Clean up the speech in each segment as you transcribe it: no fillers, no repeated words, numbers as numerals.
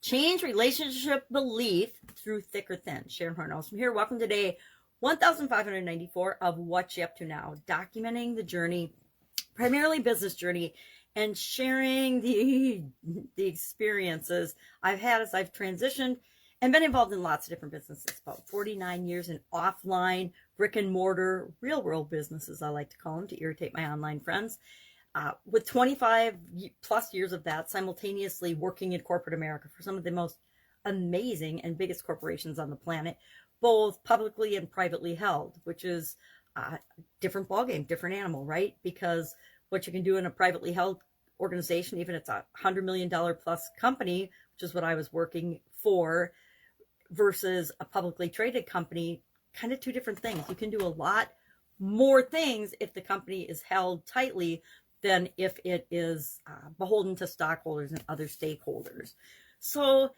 Change relationship belief through thick or thin. Sharon Horne-Ellstrom here. Welcome to day 1594 of What You Up To Now, documenting the journey, primarily business journey, and sharing the experiences I've had as I've transitioned and been involved in lots of different businesses. About 49 years in offline, brick and mortar, real world businesses, I like to call them to irritate my online friends. With 25 plus years of that, simultaneously working in corporate America for some of the most amazing and biggest corporations on the planet, both publicly and privately held, which is a different ballgame, different animal, right? Because what you can do in a privately held organization, even if it's $100 million plus company, which is what I was working for, versus a publicly traded company, kind of two different things. You can do a lot more things if the company is held tightly than if it is beholden to stockholders and other stakeholders. So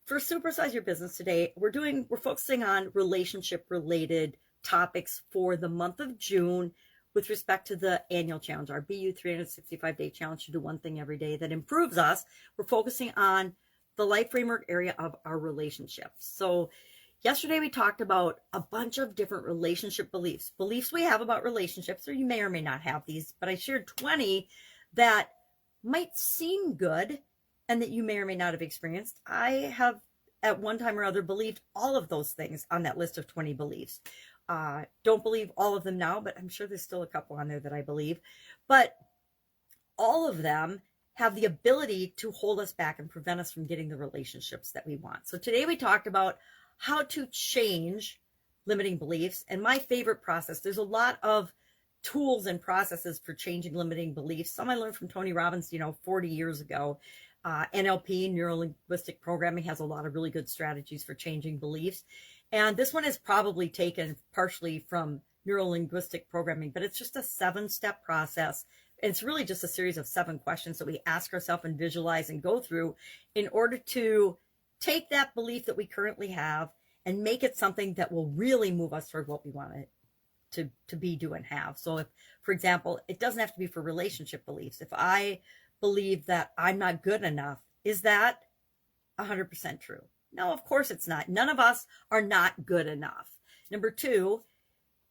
for Supersize Your Business today, we're focusing on relationship related topics for the month of June with respect to the annual challenge, our BU 365-day challenge to do one thing every day that improves us. We're focusing on the life framework area of our relationships. So yesterday we talked about a bunch of different relationship beliefs we have about relationships, or you may or may not have these, but I shared 20 that might seem good and that you may or may not have experienced. I have at one time or other believed all of those things on that list of 20 beliefs. Don't believe all of them now, but I'm sure there's still a couple on there that I believe. But all of them have the ability to hold us back and prevent us from getting the relationships that we want. So today we talked about how to change limiting beliefs. And my favorite process, there's a lot of tools and processes for changing limiting beliefs. Some I learned from Tony Robbins, 40 years ago. NLP, neuro-linguistic programming, has a lot of really good strategies for changing beliefs. And this one is probably taken partially from neuro-linguistic programming, but it's just a 7-step process. It's really just a series of 7 questions that we ask ourselves and visualize and go through in order to take that belief that we currently have and make it something that will really move us toward what we want it to be, do, and have. So if, for example, it doesn't have to be for relationship beliefs. If I believe that I'm not good enough, is that 100% true? No, of course it's not. None of us are not good enough. Number 2,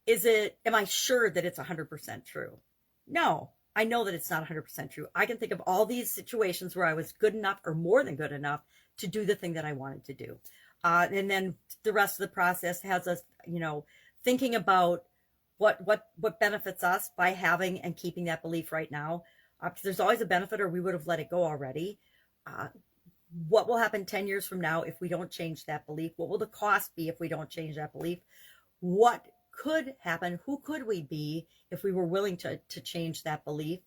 am I sure that it's 100% true? No, I know that it's not 100% true. I can think of all these situations where I was good enough or more than good enough to do the thing that I wanted to do. And then the rest of the process has us, thinking about what benefits us by having and keeping that belief right now. Because there's always a benefit, or we would have let it go already. What will happen 10 years from now if we don't change that belief? What will the cost be if we don't change that belief? What could happen? Who could we be if we were willing to change that belief?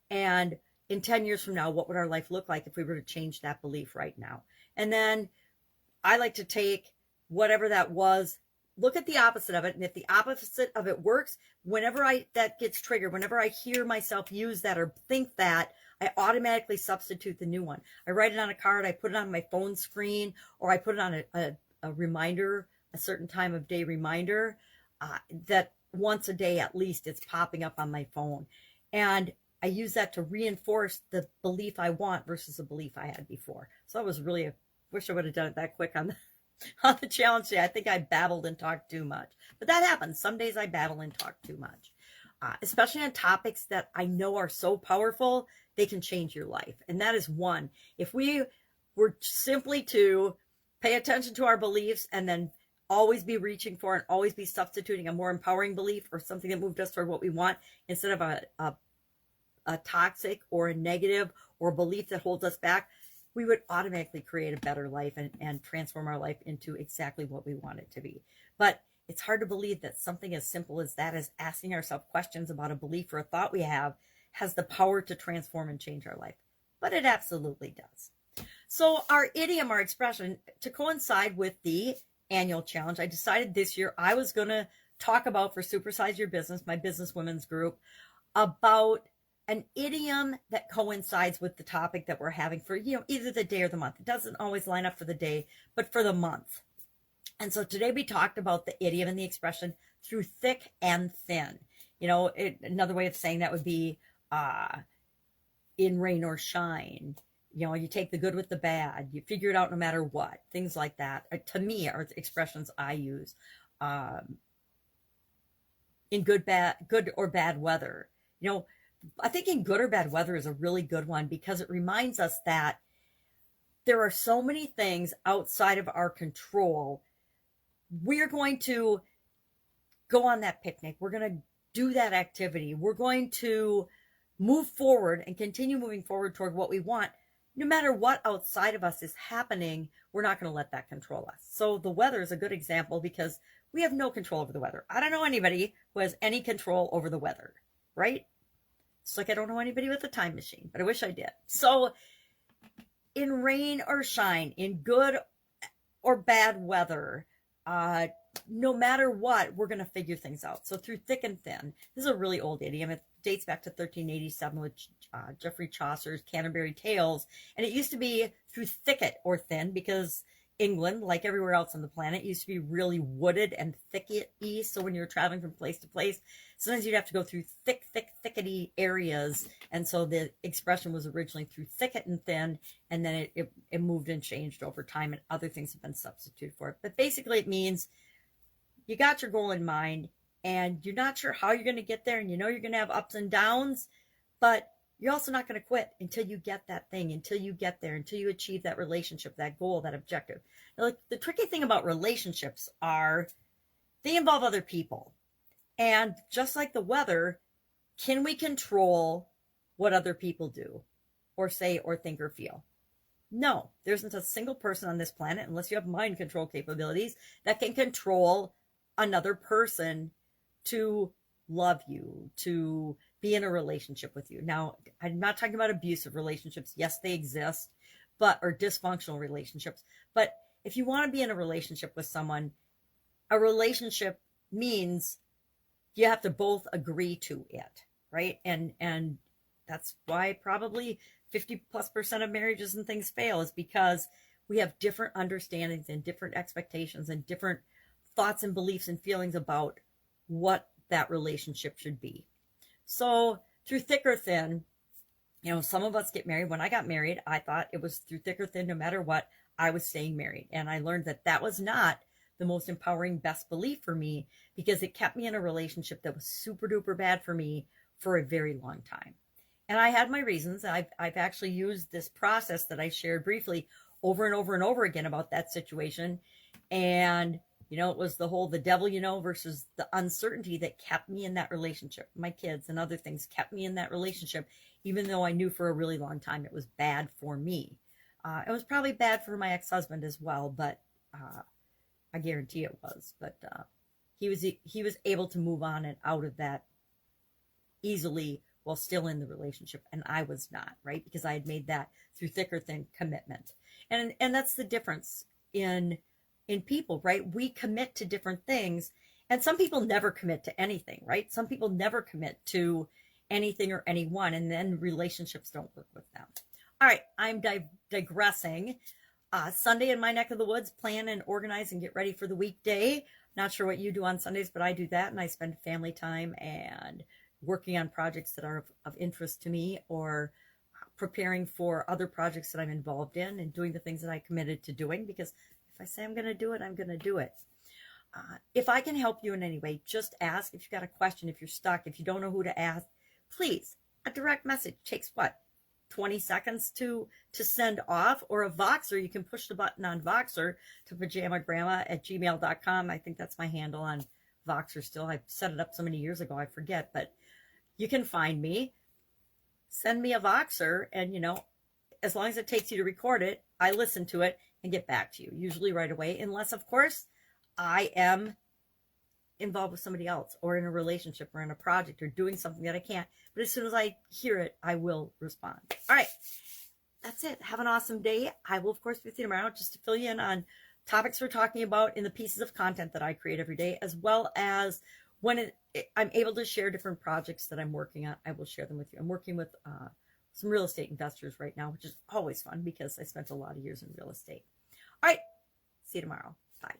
And in 10 years from now, what would our life look like if we were to change that belief right now? And then I like to take whatever that was, look at the opposite of it. And if the opposite of it works, whenever that gets triggered, whenever I hear myself use that or think that, I automatically substitute the new one. I write it on a card, I put it on my phone screen, or I put it on a reminder, a certain time of day reminder, that once a day at least it's popping up on my phone. And I use that to reinforce the belief I want versus the belief I had before. So that was really wish I would have done it that quick on the challenge day. I think I babbled and talked too much. But that happens. Some days I babble and talk too much. Especially on topics that I know are so powerful, they can change your life. And that is one. If we were simply to pay attention to our beliefs and then always be reaching for and always be substituting a more empowering belief or something that moved us toward what we want instead of a toxic or a negative or a belief that holds us back, we would automatically create a better life and transform our life into exactly what we want it to be. But it's hard to believe that something as simple as that, as asking ourselves questions about a belief or a thought we have, has the power to transform and change our life. But it absolutely does. So our idiom, our expression, to coincide with the annual challenge, I decided this year I was going to talk about, for Supersize Your Business, my business women's group, about an idiom that coincides with the topic that we're having for, either the day or the month. It doesn't always line up for the day, but for the month. And so today we talked about the idiom and the expression through thick and thin. Another way of saying that would be in rain or shine, You know, you take the good with the bad, you figure it out no matter what, things like that. To me, are expressions I use. In good or bad weather. You know, I think in good or bad weather is a really good one because it reminds us that there are so many things outside of our control. We're going to go on that picnic. We're going to do that activity. We're going to move forward and continue moving forward toward what we want. No matter what outside of us is happening, we're not going to let that control us. So the weather is a good example because we have no control over the weather. I don't know anybody who has any control over the weather, right? It's like I don't know anybody with a time machine, but I wish I did. So in rain or shine, in good or bad weather, no matter what, we're going to figure things out. So through thick and thin, this is a really old idiom. It dates back to 1387 with Geoffrey Chaucer's Canterbury Tales. And it used to be through thicket or thin because England, like everywhere else on the planet, used to be really wooded and thickety. So when you're traveling from place to place, sometimes you'd have to go through thickety areas. And so the expression was originally through thicket and thin, and then it moved and changed over time, and other things have been substituted for it. But basically it means you got your goal in mind, and you're not sure how you're going to get there, and you know you're going to have ups and downs, but you're also not going to quit until you get that thing, until you get there, until you achieve that relationship, that goal, that objective. Now, the tricky thing about relationships are they involve other people. And just like the weather, can we control what other people do or say or think or feel? No, there isn't a single person on this planet, unless you have mind control capabilities, that can control another person to love you, to be in a relationship with you. Now, I'm not talking about abusive relationships. Yes, they exist, or dysfunctional relationships. But if you want to be in a relationship with someone, a relationship means you have to both agree to it, right? And that's why probably 50+% of marriages and things fail, is because we have different understandings and different expectations and different thoughts and beliefs and feelings about what that relationship should be. So through thick or thin, you know, some of us get married. When I got married, I thought it was through thick or thin, no matter what, I was staying married. And I learned that that was not the most empowering, best belief for me, because it kept me in a relationship that was super duper bad for me for a very long time. And I had my reasons. I've actually used this process that I shared briefly over and over and over again about that situation. And you know, it was the devil, you know, versus the uncertainty that kept me in that relationship. My kids and other things kept me in that relationship, even though I knew for a really long time it was bad for me. It was probably bad for my ex-husband as well, but I guarantee it was. But he was able to move on and out of that easily while still in the relationship, and I was not, right? Because I had made that through thick or thin commitment. And that's the difference in people, right? We commit to different things, and some people never commit to anything, right? Some people never commit to anything or anyone, and then relationships don't work with them. All right, I'm digressing. Sunday in my neck of the woods, plan and organize and get ready for the weekday. Not sure what you do on Sundays, but I do that, and I spend family time and working on projects that are of interest to me, or preparing for other projects that I'm involved in, and doing the things that I committed to doing, because if I say I'm going to do it, I'm going to do it. If I can help you in any way, just ask. If you've got a question, if you're stuck, if you don't know who to ask, please, a direct message takes 20 seconds to send off, or a Voxer. You can push the button on Voxer to pajamagrandma@gmail.com. I think that's my handle on Voxer still. I set it up so many years ago, I forget, but you can find me, send me a Voxer, and you know, as long as it takes you to record it, I listen to it and get back to you, usually right away, unless, of course, I am involved with somebody else, or in a relationship, or in a project, or doing something that I can't. But as soon as I hear it, I will respond. All right, that's it. Have an awesome day. I will, of course, be with you tomorrow just to fill you in on topics we're talking about in the pieces of content that I create every day, as well as when I'm able to share different projects that I'm working on, I will share them with you. I'm working with some real estate investors right now, which is always fun because I spent a lot of years in real estate. All right, see you tomorrow. Bye.